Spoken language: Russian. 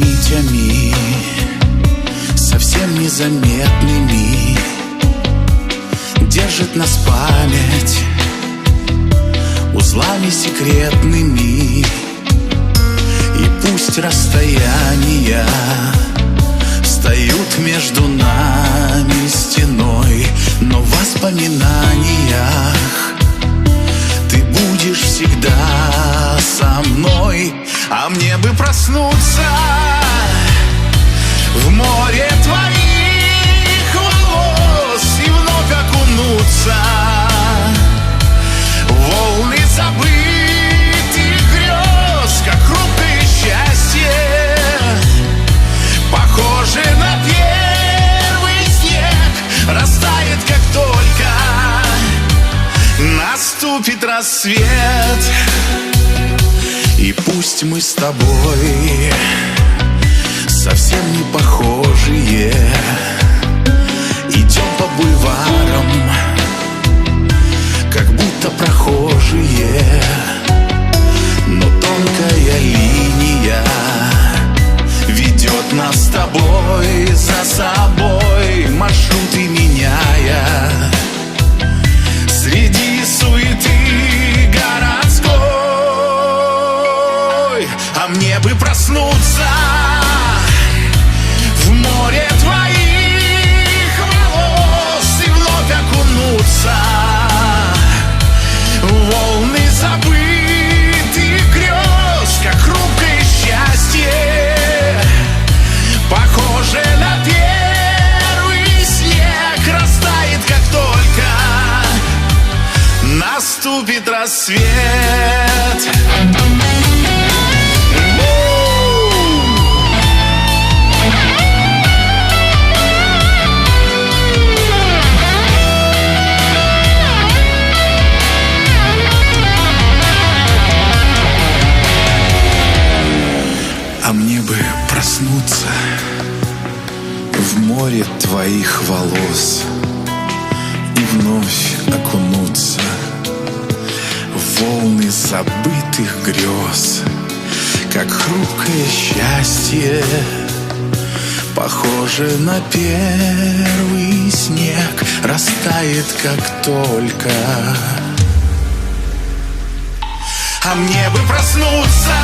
нитями, совсем незаметными, держит нас память узлами секретными. И пусть расстояния встают между нами стеной, но в воспоминаниях ты будешь всегда со мной. А мне бы проснуться в море твоих волос и вновь окунуться в волны забытых грез, как хрупкое счастье, похоже на первый снег, растает, как только наступит рассвет. И пусть мы с тобой совсем не похожие, идем по бульварам, как будто прохожие, но тонкая линия ведет нас с тобой за собой, маршруты меняя среди суеты городской. А мне бы проснуться в море твоих волос и вновь окунуться в волны забытых грез, как хрупкое счастье, похоже на первый снег, растает, как только наступит рассвет. А мне бы проснуться в море твоих волос и вновь окунуться в волны забытых грез, как хрупкое счастье, похоже на первый снег, растает, как только. А мне бы проснуться